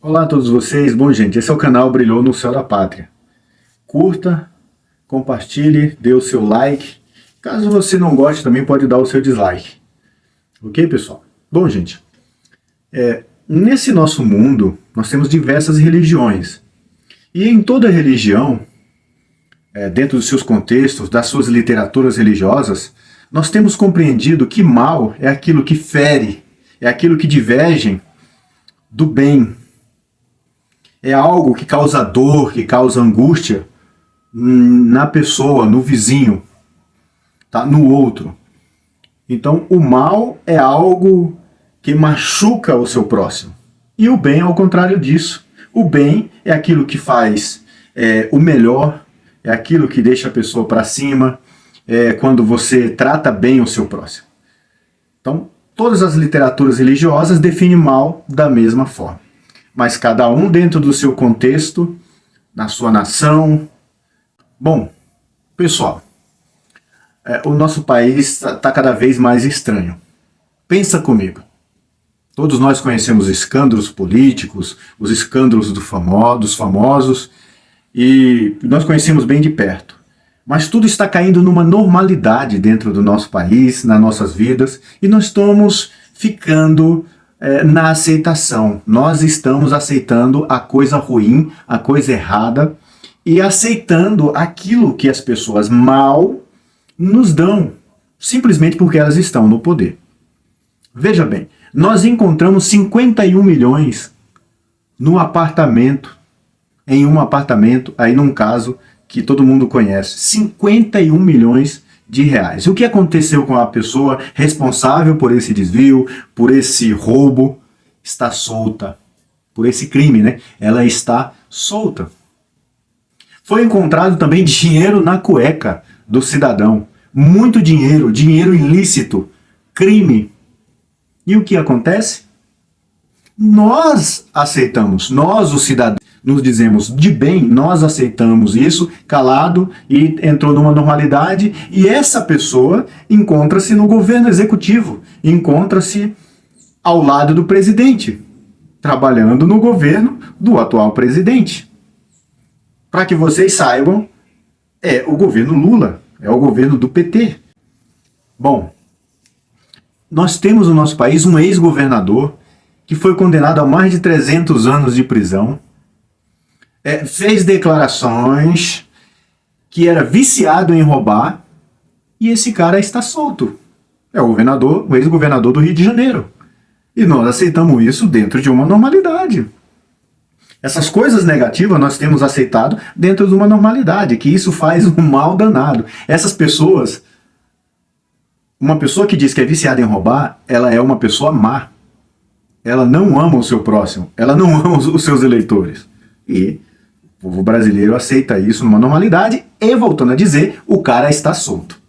Olá a todos vocês. Bom, gente, esse é o canal Brilhou no Céu da Pátria. Curta, compartilhe, dê o seu like. Caso você não goste, também pode dar o seu dislike. Ok, pessoal? Bom, gente, nesse nosso mundo, nós temos diversas religiões. E em toda religião, dentro dos seus contextos, das suas literaturas religiosas, nós temos compreendido que mal é aquilo que fere, é aquilo que diverge do bem. É algo que causa dor, que causa angústia na pessoa, no vizinho, tá? No outro. Então, o mal é algo que machuca o seu próximo. E o bem é ao contrário disso. O bem é aquilo que faz o melhor, é aquilo que deixa a pessoa para cima, quando você trata bem o seu próximo. Então, todas as literaturas religiosas definem mal da mesma forma. Mas cada um dentro do seu contexto, na sua nação. Bom, pessoal, o nosso país está cada vez mais estranho. Pensa comigo. Todos nós conhecemos escândalos políticos, os escândalos dos famosos, e nós conhecemos bem de perto. Mas tudo está caindo numa normalidade dentro do nosso país, nas nossas vidas, e nós estamos ficando na aceitação. Nós estamos aceitando a coisa ruim, a coisa errada, e aceitando aquilo que as pessoas mal nos dão, simplesmente porque elas estão no poder. Veja bem, nós encontramos 51 milhões no apartamento, em um apartamento, aí num caso que todo mundo conhece, 51 milhões de reais. O que aconteceu com a pessoa responsável por esse desvio, por esse roubo? Está solta. Por esse crime, né? Ela está solta. Foi encontrado também dinheiro na cueca do cidadão. Muito dinheiro, dinheiro ilícito, crime. E o que acontece? Nós aceitamos, nós os cidadãos, nos dizemos de bem, nós aceitamos isso, calado, e entrou numa normalidade, e essa pessoa encontra-se no governo executivo, encontra-se ao lado do presidente, trabalhando no governo do atual presidente. Para que vocês saibam, é o governo Lula, é o governo do PT. Bom, nós temos no nosso país um ex-governador que foi condenado a mais de 300 anos de prisão, fez declarações que era viciado em roubar, e esse cara está solto. É o ex-governador do Rio de Janeiro. E nós aceitamos isso dentro de uma normalidade. Essas coisas negativas nós temos aceitado dentro de uma normalidade, que isso faz um mal danado. Essas pessoas, uma pessoa que diz que é viciada em roubar, ela é uma pessoa má. Ela não ama o seu próximo, ela não ama os seus eleitores. E o povo brasileiro aceita isso numa normalidade e, voltando a dizer, o cara está solto.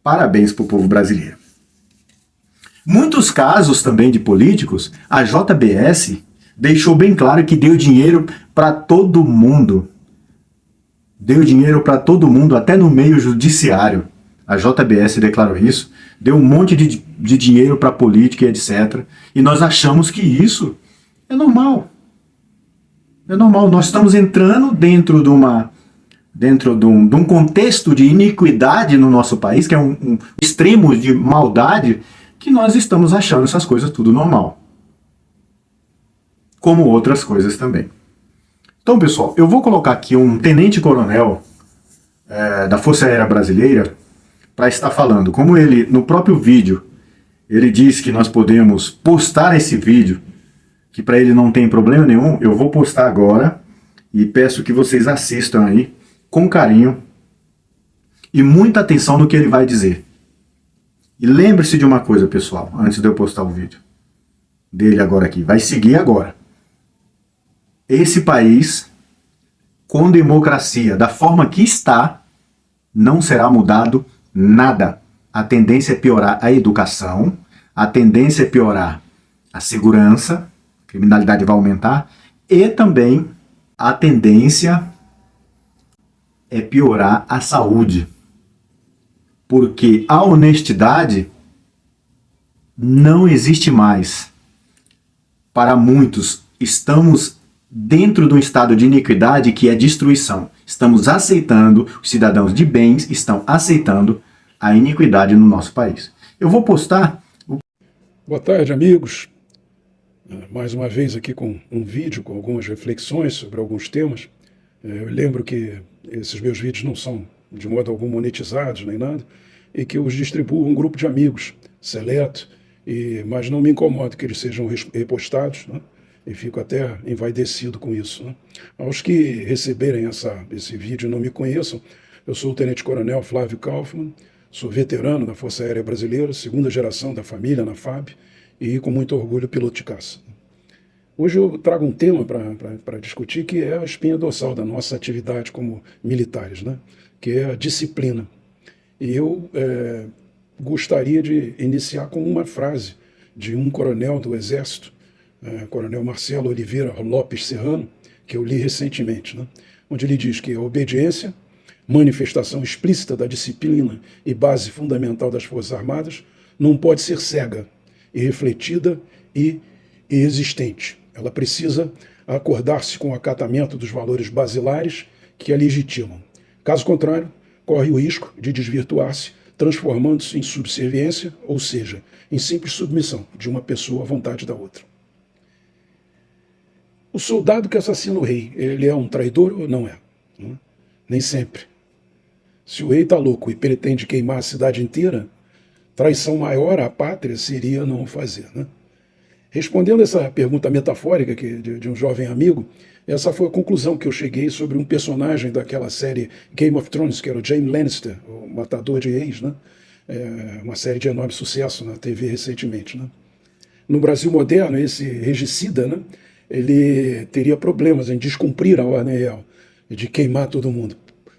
Parabéns para o povo brasileiro. Muitos casos também de políticos, a JBS deixou bem claro que deu dinheiro para todo mundo. Deu dinheiro para todo mundo, até no meio judiciário. A JBS declarou isso, deu um monte de dinheiro para política e etc. E nós achamos que isso é normal. É normal, nós estamos entrando dentro de um contexto de iniquidade no nosso país, que é um extremo de maldade, que nós estamos achando essas coisas tudo normal. Como outras coisas também. Então, pessoal, eu vou colocar aqui um tenente-coronel da Força Aérea Brasileira para estar falando. Como ele, no próprio vídeo, ele diz que nós podemos postar esse vídeo, que para ele não tem problema nenhum, eu vou postar agora e peço que vocês assistam aí com carinho e muita atenção no que ele vai dizer. E lembre-se de uma coisa, pessoal, antes de eu postar o vídeo dele agora aqui, vai seguir agora. Esse país, com democracia, da forma que está, não será mudado nada. A tendência é piorar a educação, a tendência é piorar a segurança, a criminalidade vai aumentar, e também a tendência é piorar a saúde. Porque a honestidade não existe mais. Para muitos, estamos dentro de um estado de iniquidade que é destruição. Estamos aceitando, os cidadãos de bens estão aceitando a iniquidade no nosso país. Eu vou postar... Boa tarde, amigos. Mais uma vez aqui com um vídeo com algumas reflexões sobre alguns temas. Eu lembro que esses meus vídeos não são de modo algum monetizados nem nada, e que eu os distribuo a um grupo de amigos seleto, mas não me incomodo que eles sejam repostados, né? E fico até envaidecido com isso, né? Aos que receberem esse vídeo e não me conheçam, eu sou o Tenente Coronel Flávio Kaufmann, sou veterano da Força Aérea Brasileira, segunda geração da família na FAB, e com muito orgulho piloto de caça. Hoje eu trago um tema para discutir que é a espinha dorsal da nossa atividade como militares, né? Que é a disciplina. E eu gostaria de iniciar com uma frase de um coronel do Exército, Coronel Marcelo Oliveira Lopes Serrano, que eu li recentemente, né? Onde ele diz que a obediência, manifestação explícita da disciplina e base fundamental das Forças Armadas, não pode ser cega, irrefletida e existente. Ela precisa acordar-se com o acatamento dos valores basilares que a legitimam. Caso contrário, corre o risco de desvirtuar-se, transformando-se em subserviência, ou seja, em simples submissão de uma pessoa à vontade da outra. O soldado que assassina o rei, ele é um traidor ou não é? Nem sempre. Se o rei está louco e pretende queimar a cidade inteira, traição maior à pátria seria não o fazer, né? Respondendo essa pergunta metafórica de um jovem amigo, essa foi a conclusão que eu cheguei sobre um personagem daquela série Game of Thrones, que era o Jaime Lannister, o matador de reis, né? Uma série de enorme sucesso na TV recentemente, né? No Brasil moderno, esse regicida, né, ele teria problemas em descumprir a ordem real, de queimar todo mundo.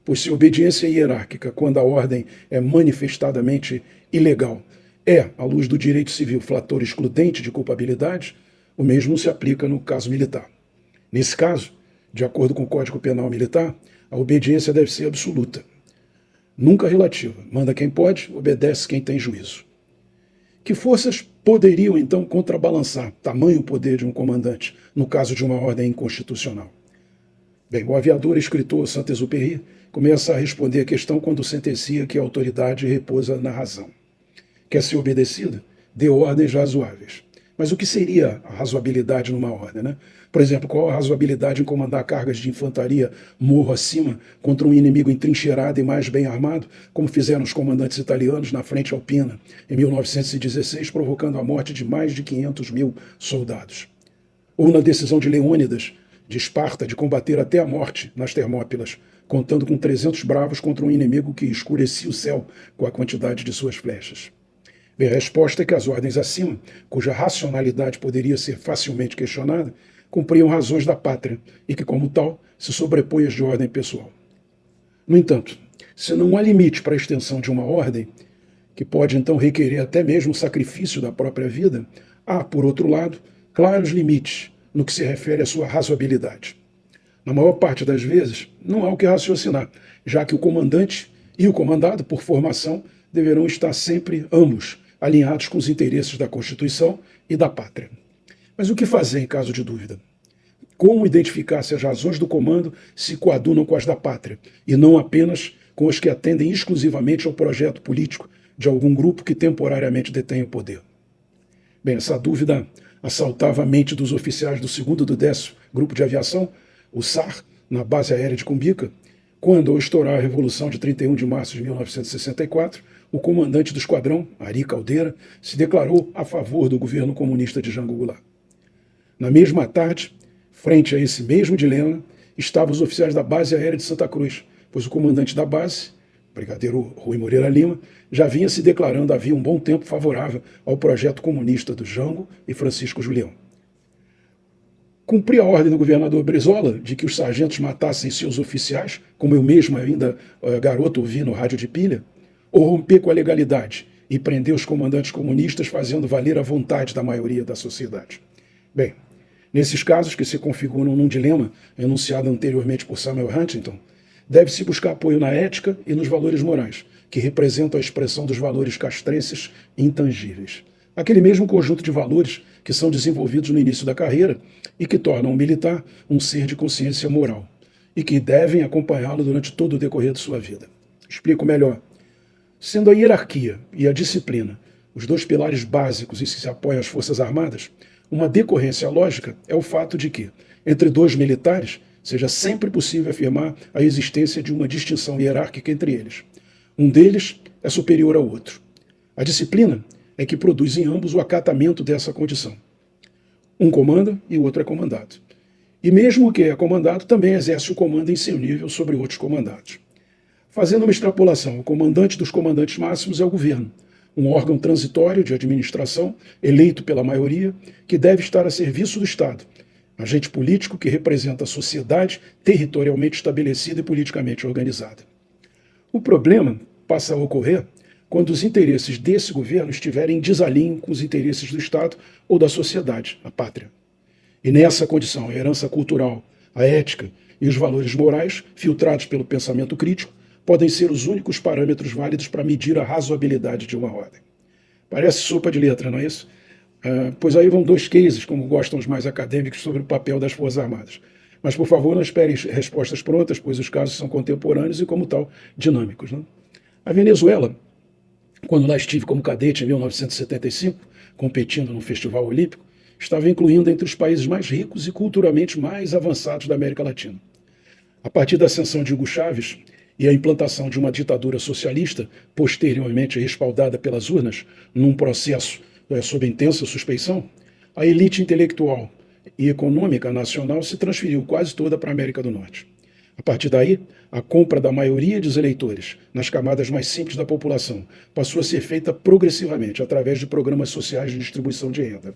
Pois se a obediência hierárquica, quando a ordem é manifestadamente ilegal, à luz do direito civil, fator excludente de culpabilidade, o mesmo se aplica no caso militar. Nesse caso, de acordo com o Código Penal Militar, a obediência deve ser absoluta, nunca relativa. Manda quem pode, obedece quem tem juízo. Que forças poderiam, então, contrabalançar tamanho poder de um comandante, no caso de uma ordem inconstitucional? Bem, o aviador e escritor Saint-Exupéry começa a responder a questão quando sentencia que a autoridade repousa na razão. Quer ser obedecida? Dê ordens razoáveis. Mas o que seria a razoabilidade numa ordem, né? Por exemplo, qual a razoabilidade em comandar cargas de infantaria morro acima contra um inimigo entrincheirado e mais bem armado, como fizeram os comandantes italianos na Frente Alpina, em 1916, provocando a morte de mais de 500 mil soldados? Ou na decisão de Leônidas, de Esparta, de combater até a morte nas Termópilas, contando com 300 bravos contra um inimigo que escurecia o céu com a quantidade de suas flechas? Bem, a resposta é que as ordens acima, cuja racionalidade poderia ser facilmente questionada, cumpriam razões da pátria e que, como tal, se sobrepõem às de ordem pessoal. No entanto, se não há limite para a extensão de uma ordem, que pode então requerer até mesmo o sacrifício da própria vida, há, por outro lado, claros limites no que se refere à sua razoabilidade. Na maior parte das vezes, não há o que raciocinar, já que o comandante e o comandado, por formação, deverão estar sempre ambos alinhados com os interesses da Constituição e da pátria. Mas o que fazer em caso de dúvida? Como identificar se as razões do comando se coadunam com as da pátria, e não apenas com as que atendem exclusivamente ao projeto político de algum grupo que temporariamente detém o poder? Bem, essa dúvida assaltava a mente dos oficiais do 2º e do 10º Grupo de Aviação, o SAR, na base aérea de Cumbica, quando, ao estourar a Revolução de 31 de março de 1964, o comandante do esquadrão, Ari Caldeira, se declarou a favor do governo comunista de Jango Goulart. Na mesma tarde, frente a esse mesmo dilema, estavam os oficiais da base aérea de Santa Cruz, pois o comandante da base, brigadeiro Rui Moreira Lima, já vinha se declarando havia um bom tempo favorável ao projeto comunista do Jango e Francisco Julião. Cumprir a ordem do governador Brizola de que os sargentos matassem seus oficiais, como eu mesmo ainda garoto ouvi no rádio de pilha, ou romper com a legalidade e prender os comandantes comunistas fazendo valer a vontade da maioria da sociedade? Bem, nesses casos que se configuram num dilema enunciado anteriormente por Samuel Huntington, deve-se buscar apoio na ética e nos valores morais, que representam a expressão dos valores castrenses intangíveis. Aquele mesmo conjunto de valores que são desenvolvidos no início da carreira e que tornam o militar um ser de consciência moral e que devem acompanhá-lo durante todo o decorrer de sua vida. Explico melhor. Sendo a hierarquia e a disciplina os dois pilares básicos em que se apoiam as Forças Armadas, uma decorrência lógica é o fato de que, entre dois militares, seja sempre possível afirmar a existência de uma distinção hierárquica entre eles. Um deles é superior ao outro. A disciplina é que produz em ambos o acatamento dessa condição. Um comanda e o outro é comandado. E mesmo o que é comandado também exerce o comando em seu nível sobre outros comandados. Fazendo uma extrapolação, o comandante dos comandantes máximos é o governo, um órgão transitório de administração, eleito pela maioria, que deve estar a serviço do Estado, agente político que representa a sociedade territorialmente estabelecida e politicamente organizada. O problema passa a ocorrer quando os interesses desse governo estiverem em desalinho com os interesses do Estado ou da sociedade, a pátria. E nessa condição, a herança cultural, a ética e os valores morais, filtrados pelo pensamento crítico, podem ser os únicos parâmetros válidos para medir a razoabilidade de uma ordem. Parece sopa de letra, não é isso? Pois aí vão dois cases, como gostam os mais acadêmicos, sobre o papel das Forças Armadas. Mas, por favor, não esperem respostas prontas, pois os casos são contemporâneos e, como tal, dinâmicos. Né? A Venezuela, quando lá estive como cadete em 1975, competindo no Festival Olímpico, estava incluindo entre os países mais ricos e culturalmente mais avançados da América Latina. A partir da ascensão de Hugo Chávez e a implantação de uma ditadura socialista, posteriormente respaldada pelas urnas, num processo sob intensa suspeição, a elite intelectual e econômica nacional se transferiu quase toda para a América do Norte. A partir daí, a compra da maioria dos eleitores nas camadas mais simples da população passou a ser feita progressivamente através de programas sociais de distribuição de renda.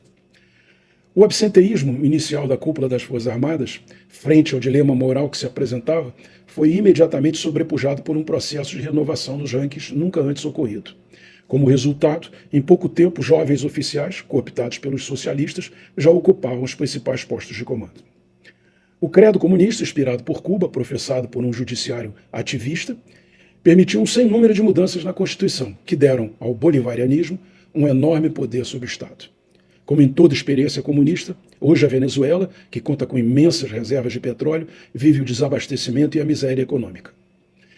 O absenteísmo inicial da cúpula das Forças Armadas, frente ao dilema moral que se apresentava, foi imediatamente sobrepujado por um processo de renovação nos rankings nunca antes ocorrido. Como resultado, em pouco tempo, jovens oficiais, cooptados pelos socialistas, já ocupavam os principais postos de comando. O credo comunista, inspirado por Cuba, professado por um judiciário ativista, permitiu um sem número de mudanças na Constituição, que deram ao bolivarianismo um enorme poder sobre o Estado. Como em toda experiência comunista, hoje a Venezuela, que conta com imensas reservas de petróleo, vive o desabastecimento e a miséria econômica.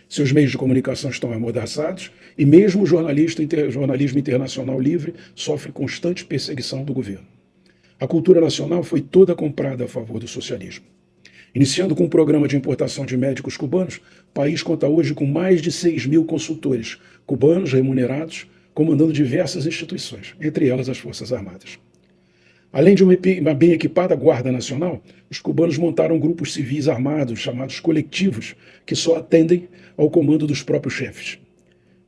Seus meios de comunicação estão amordaçados e mesmo o jornalismo internacional livre sofre constante perseguição do governo. A cultura nacional foi toda comprada a favor do socialismo. Iniciando com um programa de importação de médicos cubanos, o país conta hoje com mais de 6.000 consultores cubanos remunerados, comandando diversas instituições, entre elas as Forças Armadas. Além de uma bem equipada Guarda Nacional, os cubanos montaram grupos civis armados, chamados coletivos, que só atendem ao comando dos próprios chefes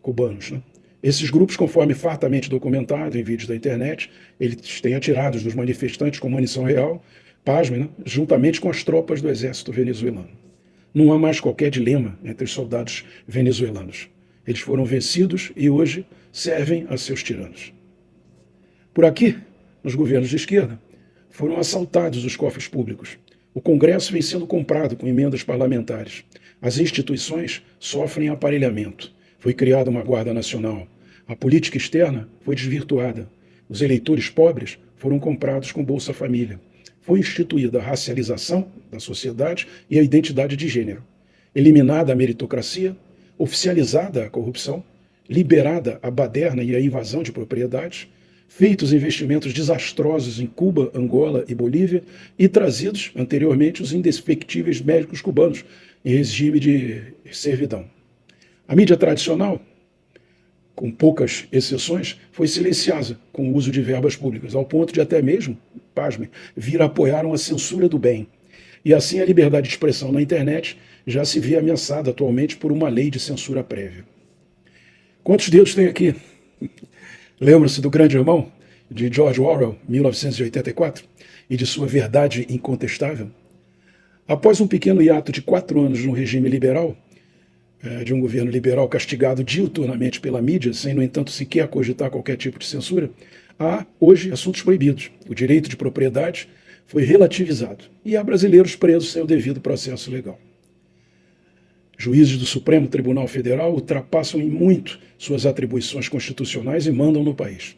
cubanos. Né? Esses grupos, conforme fartamente documentado em vídeos da internet, eles têm atirados dos manifestantes com munição real, pasmem, né? Juntamente com as tropas do exército venezuelano. Não há mais qualquer dilema entre os soldados venezuelanos. Eles foram vencidos e hoje servem a seus tiranos. Por aqui, nos governos de esquerda, foram assaltados os cofres públicos. O Congresso vem sendo comprado com emendas parlamentares. As instituições sofrem aparelhamento. Foi criada uma Guarda Nacional. A política externa foi desvirtuada. Os eleitores pobres foram comprados com Bolsa Família. Foi instituída a racialização da sociedade e a identidade de gênero. Eliminada a meritocracia, oficializada a corrupção, liberada a baderna e a invasão de propriedades, feitos investimentos desastrosos em Cuba, Angola e Bolívia e trazidos, anteriormente, os indefectíveis médicos cubanos em regime de servidão. A mídia tradicional, com poucas exceções, foi silenciada com o uso de verbas públicas, ao ponto de até mesmo, pasmem, vir a apoiar uma censura do bem. E assim a liberdade de expressão na internet já se vê ameaçada atualmente por uma lei de censura prévia. Quantos dedos tem aqui? Lembra-se do Grande Irmão, de George Orwell, 1984, e de sua verdade incontestável? Após um pequeno hiato de 4 anos no regime liberal, de um governo liberal castigado diuturnamente pela mídia, sem, no entanto, sequer cogitar qualquer tipo de censura, há, hoje, assuntos proibidos. O direito de propriedade foi relativizado e há brasileiros presos sem o devido processo legal. Juízes do Supremo Tribunal Federal ultrapassam em muito suas atribuições constitucionais e mandam no país.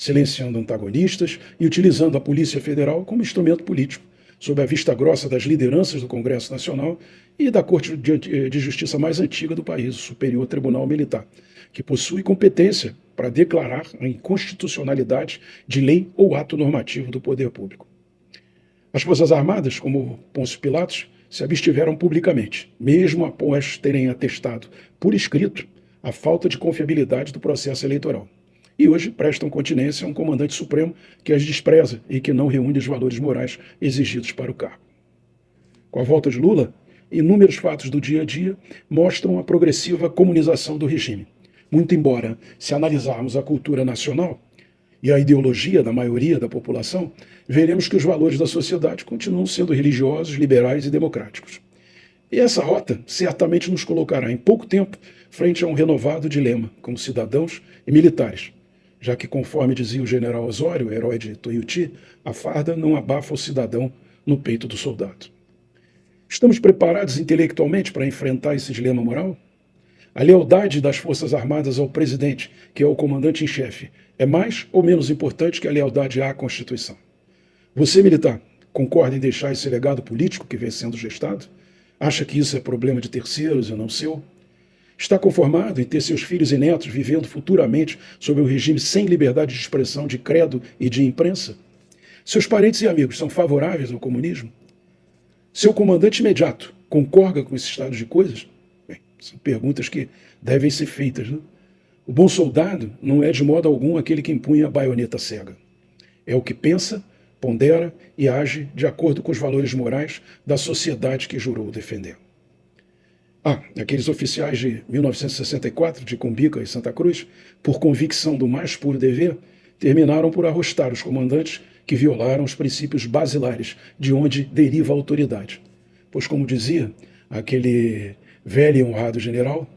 silenciando antagonistas e utilizando a Polícia Federal como instrumento político, sob a vista grossa das lideranças do Congresso Nacional e da Corte de Justiça mais antiga do país, o Superior Tribunal Militar, que possui competência para declarar a inconstitucionalidade de lei ou ato normativo do poder público. As Forças Armadas, como Pôncio Pilatos, se abstiveram publicamente, mesmo após terem atestado por escrito a falta de confiabilidade do processo eleitoral. E hoje prestam continência a um comandante supremo que as despreza e que não reúne os valores morais exigidos para o cargo. Com a volta de Lula, inúmeros fatos do dia a dia mostram a progressiva comunização do regime. Muito embora, se analisarmos a cultura nacional e a ideologia da maioria da população, veremos que os valores da sociedade continuam sendo religiosos, liberais e democráticos. E essa rota certamente nos colocará em pouco tempo frente a um renovado dilema, como cidadãos e militares, já que, conforme dizia o general Osório, herói de Tuiuti, a farda não abafa o cidadão no peito do soldado. Estamos preparados intelectualmente para enfrentar esse dilema moral? A lealdade das Forças Armadas ao presidente, que é o comandante em chefe, é mais ou menos importante que a lealdade à Constituição? Você, militar, concorda em deixar esse legado político que vem sendo gestado? Acha que isso é problema de terceiros e não seu? Está conformado em ter seus filhos e netos vivendo futuramente sob um regime sem liberdade de expressão, de credo e de imprensa? Seus parentes e amigos são favoráveis ao comunismo? Seu comandante imediato concorda com esse estado de coisas? Bem, são perguntas que devem ser feitas, né? O bom soldado não é de modo algum aquele que empunha a baioneta cega. É o que pensa, pondera e age de acordo com os valores morais da sociedade que jurou defender. Aqueles oficiais de 1964, de Cumbica e Santa Cruz, por convicção do mais puro dever, terminaram por arrostar os comandantes que violaram os princípios basilares de onde deriva a autoridade. Pois, como dizia aquele velho e honrado general,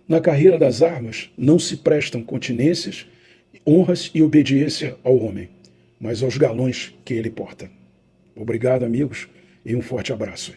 na carreira das armas não se prestam continências, honras e obediência ao homem, mas aos galões que ele porta. Obrigado, amigos, e um forte abraço.